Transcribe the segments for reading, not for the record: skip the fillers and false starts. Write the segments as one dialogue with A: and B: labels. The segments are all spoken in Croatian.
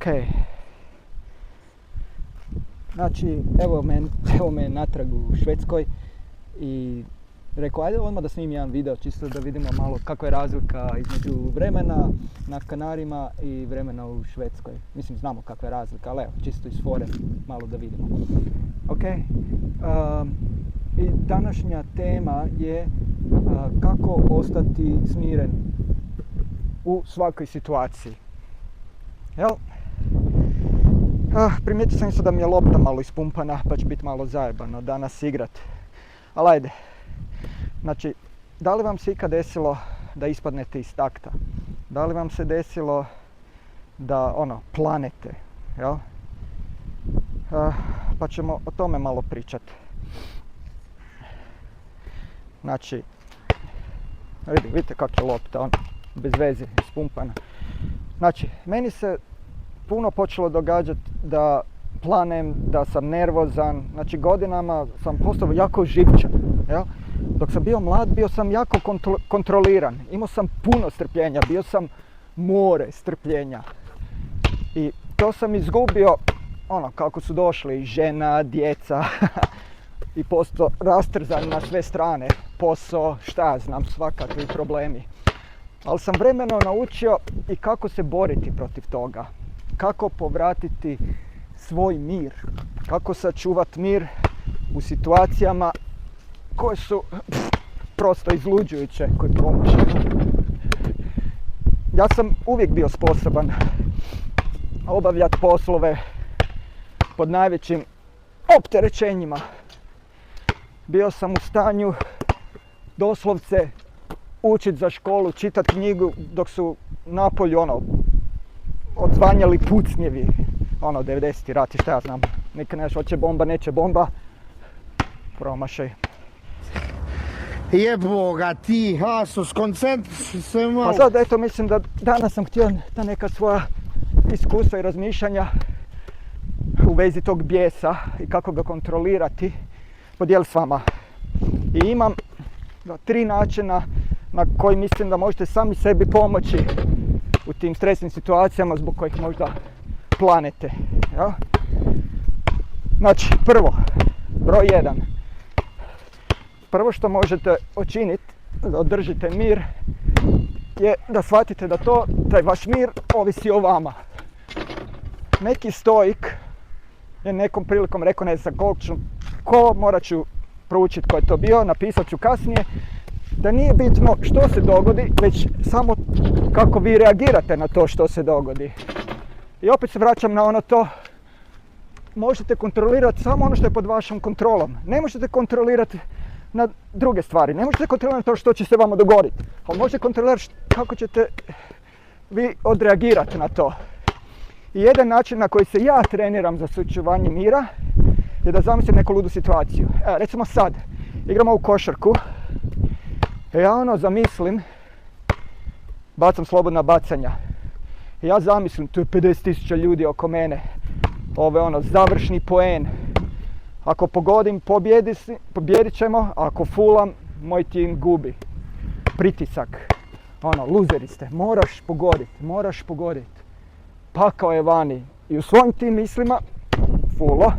A: Ok. Znači, evo me natrag u Švedskoj i rekao, ajde odmah da snimim jedan video, čisto da vidimo malo kakva je razlika između vremena na Kanarima i vremena u Švedskoj. Mislim, znamo kakva je razlika, ali evo, čisto iz fore, malo da vidimo. Ok. I današnja tema je kako ostati smiren u svakoj situaciji. Jel? Primijetio sam isto da mi je lopta malo ispumpana, pa će biti malo zajebano danas igrat. Ali ajde. Znači, da li vam se ikad desilo da ispadnete iz takta? Da li vam se desilo da planete? Jel? Pa ćemo o tome malo pričati. Znači, vidite kak je lopta, bez veze, ispumpana. Znači, meni se puno počelo događati da planem, da sam nervozan. Znači, godinama sam postao jako živčan. Jel? Dok sam bio mlad, bio sam jako kontroliran. Imao sam puno strpljenja, bio sam more strpljenja. I to sam izgubio, kako su došli žena, djeca i postao rastrzan na sve strane. Posao, šta ja znam, svakakvi problemi. Ali sam vremenom naučio i kako se boriti protiv toga. Kako povratiti svoj mir. Kako sačuvati mir u situacijama koje su prosto izluđujuće, koje promušaju. Ja sam uvijek bio sposoban obavljati poslove pod najvećim opterećenjima. Bio sam u stanju doslovce učiti za školu, čitati knjigu dok su napolju odzvanjali pucnjevi. 90. rat i šta ja znam. Nikad neš, hoće bomba, neće bomba. Promašaj.
B: Jebo ga ti, Asus, koncentri se malo.
A: Pa sad, eto, mislim da danas sam htio ta neka svoja iskustva i razmišljanja u vezi tog bijesa i kako ga kontrolirati podijeliti s vama. I imam 3 načina na koji mislim da možete sami sebi pomoći u tim stresnim situacijama zbog kojih možda planete. Ja? Znači, broj 1. Prvo što možete učiniti da održite mir je da shvatite da taj vaš mir ovisi o vama. Neki stoik je nekom prilikom rekao, ne znam ko, morat ću proučiti ko je to bio, napisat ću kasnije, da nije bitno što se dogodi, već samo kako vi reagirate na to što se dogodi. I opet se vraćam na to, možete kontrolirati samo ono što je pod vašom kontrolom. Ne možete kontrolirati na druge stvari, ne možete kontrolirati to što će se vama dogoditi, ali možete kontrolirati kako ćete vi odreagirati na to. I jedan način na koji se ja treniram za sačuvanje mira je da zamislim neku ludu situaciju. Recimo sad, igramo u košarku, ja zamislim, bacam slobodna bacanja. Ja zamislim, tu je 50.000 ljudi oko mene, ovo je završni poen. Ako pogodim, pobjedit ćemo, ako fulam, moj tim gubi. Pritisak, luzeri ste, moraš pogoditi. Pakao je vani i u svojim tim mislima, fulo,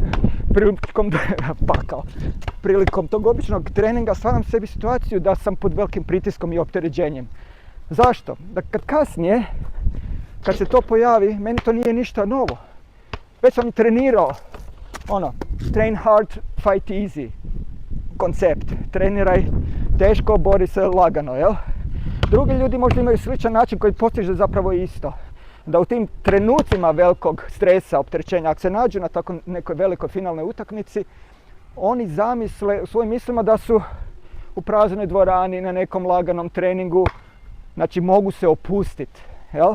A: prilikom tog običnog treninga stvaram sebi situaciju da sam pod velikim pritiskom i opterećenjem. Zašto? Da kasnije, kad se to pojavi, meni to nije ništa novo. Već sam i trenirao, train hard, fight easy koncept. Treniraj teško, bori se lagano, jel? Drugi ljudi možda imaju sličan način koji postiže zapravo isto. Da u tim trenucima velikog stresa, opterećenja, ako se nađu na tako nekoj velikoj finalnoj utakmici, oni zamisle u svojim mislima da su u praznoj dvorani na nekom laganom treningu, znači mogu se opustiti, jel?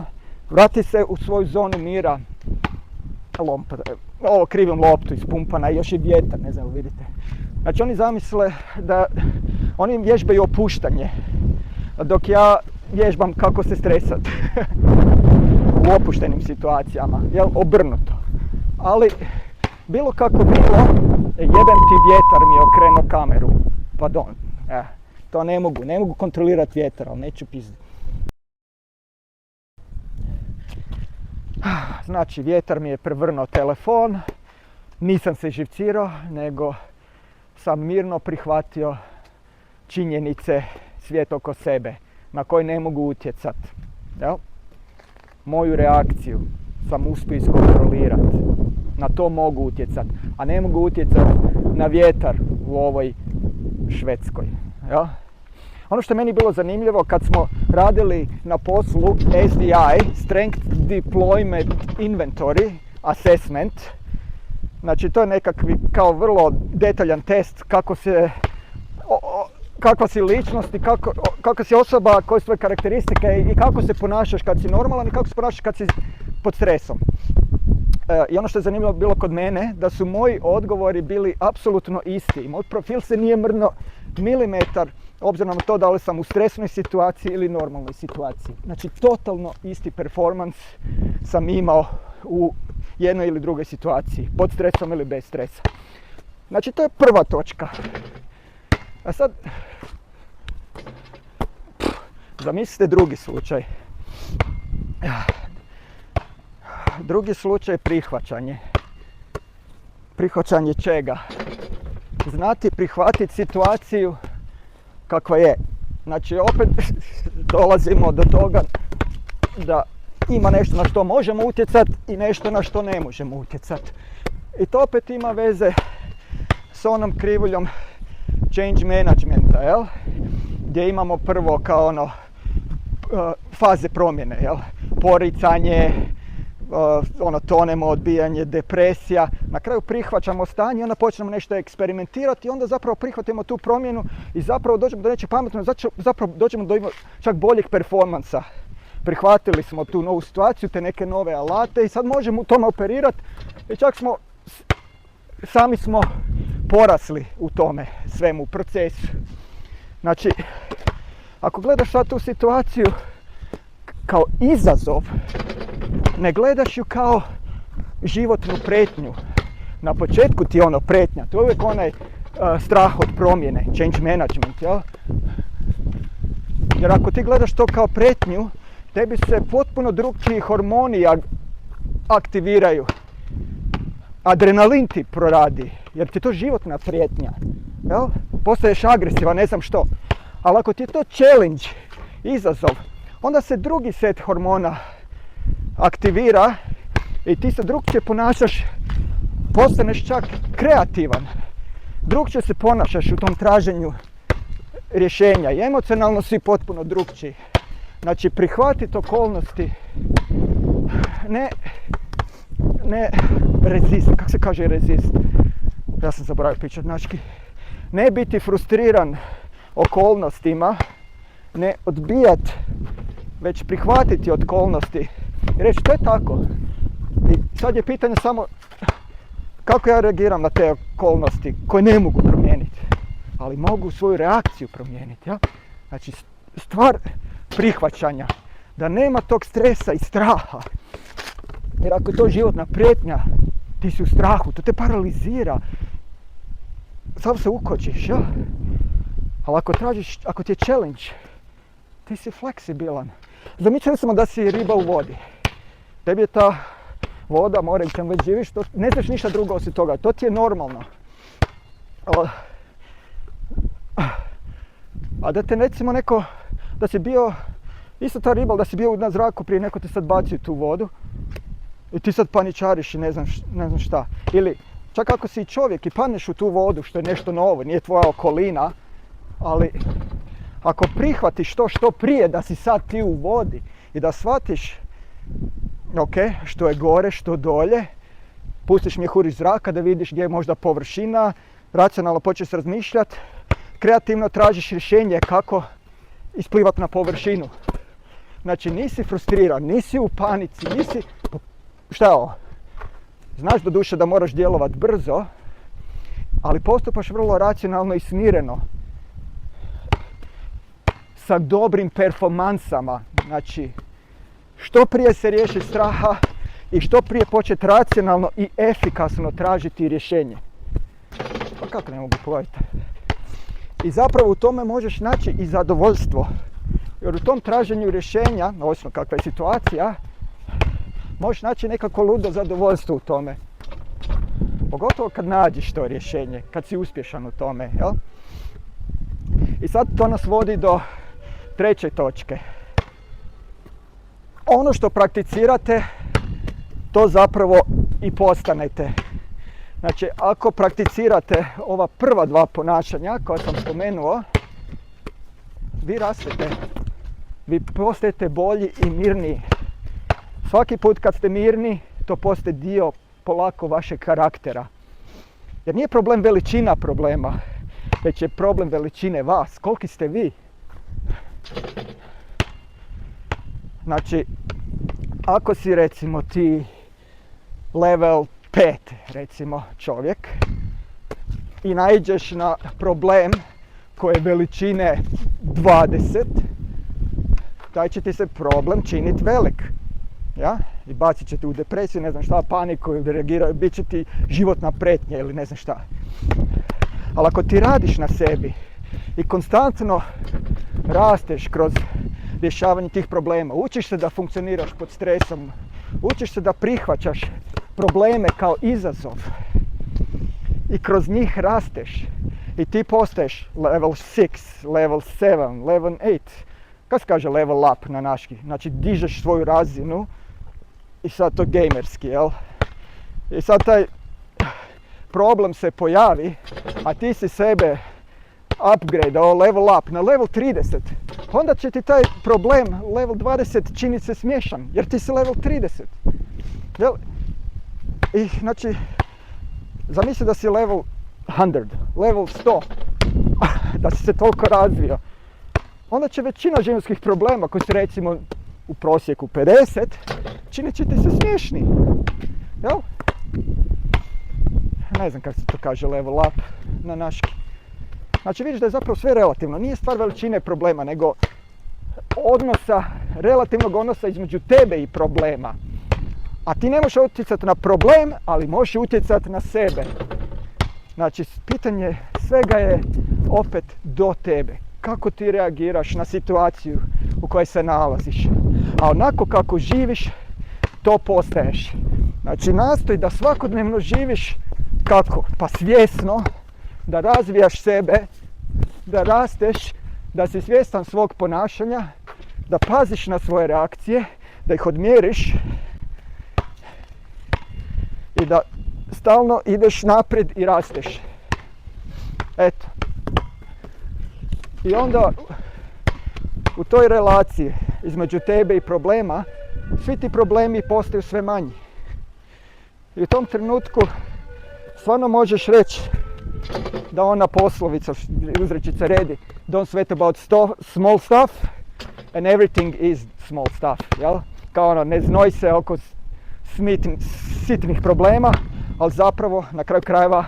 A: Vrati se u svoju zonu mira. Ovo krivim loptu ispumpana, još i vjetar, ne znam, vidite. Znači oni zamisle da oni vježbaju opuštanje, dok ja vježbam kako se stresati u opuštenim situacijama, jel, obrnuto. Ali bilo kako bilo, jedan ti vjetar mi je okrenuo kameru, pardon, to ne mogu kontrolirati vjetar, ali neću pizditi. Znači, vjetar mi je prevrnuo telefon, nisam se živcirao, nego sam mirno prihvatio činjenice, svijet oko sebe, na koje ne mogu utjecati. Jel? Moju reakciju sam uspio iskontrolirati. Na to mogu utjecati, a ne mogu utjecati na vjetar u ovoj Švedskoj. Jel? Ono što je meni bilo zanimljivo kad smo radili na poslu SDI, Strength Deployment Inventory Assessment, znači to je nekakvi kao vrlo detaljan test kakva si ličnost i kakva si osoba, koje su tvoje karakteristike i kako se ponašaš kad si normalan i kako se ponašaš kad si pod stresom. I ono što je zanimljivo bilo kod mene, da su moji odgovori bili apsolutno isti. I moj profil se nije mrno milimetar, obzirom na to da li sam u stresnoj situaciji ili normalnoj situaciji. Znači, totalno isti performans sam imao u jednoj ili drugoj situaciji, pod stresom ili bez stresa. Znači, to je prva točka. A sad, zamislite drugi slučaj. Drugi slučaj je prihvaćanje. Prihvaćanje čega? Znati prihvatiti situaciju kakva je. Znači, opet dolazimo do toga da ima nešto na što možemo utjecati i nešto na što ne možemo utjecati. I to opet ima veze s onom krivuljom change managementa, jel? Gdje imamo prvo kao faze promjene, jel? Poricanje, tonemo, odbijanje, depresija. Na kraju prihvaćamo stanje i onda počnemo nešto eksperimentirati i onda zapravo prihvatimo tu promjenu i zapravo dođemo do nečeg pametnog, zapravo dođemo do čak boljeg performansa. Prihvatili smo tu novu situaciju, te neke nove alate i sad možemo u tome operirati i čak sami smo porasli u tome svemu procesu. Znači, ako gledaš sad tu situaciju kao izazov, ne gledaš ju kao životnu prijetnju. Na početku ti je prijetnja, to je uvijek onaj strah od promjene, change management, jel? Jer ako ti gledaš to kao prijetnju, tebi se potpuno drugčiji hormoni aktiviraju. Adrenalin ti proradi, jer ti je to životna prijetnja. Jel? Postaješ agresivan, ne znam što. Ali ako ti je to challenge, izazov, onda se drugi set hormona aktivira i ti se drugčije ponašaš, postaneš čak kreativan. Drugčije se ponašaš u tom traženju rješenja i emocionalno si potpuno drugčiji. Znači, prihvatiti okolnosti, ne rezist, kako se kaže rezist? Ja sam zaboravio pričat nački. Ne biti frustriran okolnostima, ne odbijat, već prihvatiti okolnosti i reći to je tako. I sad je pitanje samo kako ja reagiram na te okolnosti koje ne mogu promijeniti, ali mogu svoju reakciju promijeniti. Ja? Znači, stvar prihvaćanja, da nema tog stresa i straha. Jer ako je to životna prijetnja, ti si u strahu, to te paralizira. Sam se ukočiš, ja? Ali ako ti je challenge, ti si fleksibilan. Zamislili smo da si riba u vodi. Tebi je ta voda, more u čem već živiš, ne znaš ništa drugo osim toga. To ti je normalno. A da te recimo da si bio, isto ta riba, da si bio na zraku prije neko te sad baci u tu vodu i ti sad paničariš i ne znam šta. Ili čak ako si čovjek i padneš u tu vodu, što je nešto novo, nije tvoja okolina, ali ako prihvatiš to što prije da si sad ti u vodi i da shvatiš što je gore, što dolje, pustiš mjehuriš zraka da vidiš gdje je možda površina, racionalno počneš razmišljati, kreativno tražiš rješenje kako isplivati na površinu. Znači, nisi frustriran, nisi u panici, šta je ovo? Znaš do duše da moraš djelovati brzo, ali postupaš vrlo racionalno i smireno. Sa dobrim performansama. Znači, što prije se riješi straha i što prije početi racionalno i efikasno tražiti rješenje. Pa kako ne mogu pojeti? I zapravo u tome možeš naći i zadovoljstvo. Jer u tom traženju rješenja, ovisno kakva je situacija, možeš naći nekako ludo zadovoljstvo u tome. Pogotovo kad nađeš to rješenje, kad si uspješan u tome, jel? I sad to nas vodi do treće točke. Ono što prakticirate, to zapravo i postanete. Znači, ako prakticirate ova prva dva ponašanja koja sam spomenuo, vi rastete, vi postajete bolji i mirniji. Svaki put kad ste mirni, to postaje dio polako vašeg karaktera. Jer nije problem veličina problema, već je problem veličine vas. Koliki ste vi? Znači, ako si recimo ti level 5, recimo čovjek, i naiđeš na problem koji je veličine 20, taj će ti se problem činiti velik. Ja? I bacit će te u depresiju, ne znam šta, paniku, reagiraju, bit će ti životna prijetnja ili ne znam šta. Ali ako ti radiš na sebi i konstantno rasteš kroz rješavanje tih problema, učiš se da funkcioniraš pod stresom, učiš se da prihvaćaš probleme kao izazov i kroz njih rasteš i ti postaješ level 6, level 7, level 8. Kako se kaže level up na naški? Znači dižeš svoju razinu i sad to gamerski, jel? I sad taj problem se pojavi, a ti si sebe upgradeao, level up na level 30. Onda će ti taj problem level 20 činiti se smiješan, jer ti si level 30. Jel? I znači, zamisli da si level 100, level 100, da si se toliko razvio. Onda će većina životskih problema koji su recimo u prosjeku 50, činit će ti se smiješni. Jel? Ne znam kako se to kaže level up na naški. Znači vidiš da je zapravo sve relativno. Nije stvar veličine problema, nego odnosa, relativnog odnosa između tebe i problema. A ti ne možeš utjecati na problem, ali možeš utjecati na sebe. Znači, pitanje svega je opet do tebe. Kako ti reagiraš na situaciju u kojoj se nalaziš. A onako kako živiš, to postaješ. Znači, nastoj da svakodnevno živiš kako? Pa svjesno, da razvijaš sebe, da rasteš, da si svjestan svog ponašanja, da paziš na svoje reakcije, da ih odmjeriš i da stalno ideš naprijed i rasteš. Eto. I onda u toj relaciji između tebe i problema, svi ti problemi postaju sve manji. I u tom trenutku stvarno možeš reći da ona poslovica, uzrečica redi, don't sweat about small stuff and everything is small stuff. Jel? Kao ono, ne znoj se oko sitnih problema, ali zapravo na kraju krajeva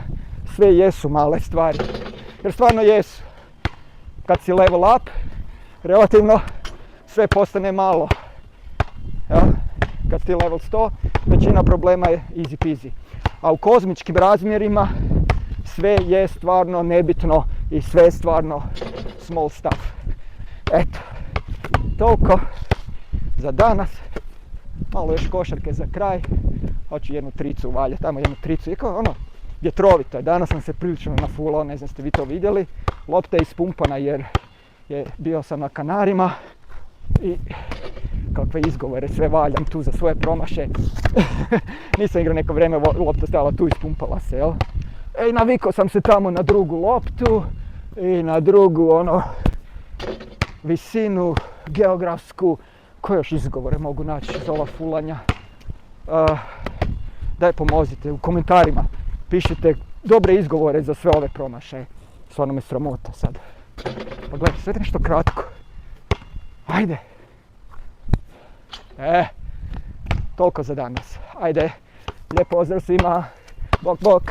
A: sve jesu male stvari. Jer stvarno jesu. Kad si level up, relativno sve postane malo. Ja? Kad si level 100, većina problema je easy peasy. A u kozmičkim razmjerima sve je stvarno nebitno i sve je stvarno small stuff. Eto, toliko za danas. Malo još košarke za kraj. Hoću jednu tricu uvaljati, tamo jednu tricu. I kao ono, vjetrovito je. Danas sam se prilično nafulao, ne znam ste vi to vidjeli. Lopta je ispumpana jer bio sam na Kanarima i kakve izgovore sve valjam tu za svoje promaše. Nisam igrao neko vrijeme, lopta stajala tu, ispumpala se, jel? I navikao sam se tamo na drugu loptu i na drugu visinu geografsku. Koje još izgovore mogu naći za ova fulanja? Daj pomozite u komentarima. Pišite dobre izgovore za sve ove promašaje. Stvarno me sramota sad. Pa gledajte, sve nešto kratko. Ajde. Toliko za danas. Ajde. Lijep pozdrav svima. Bok, bok.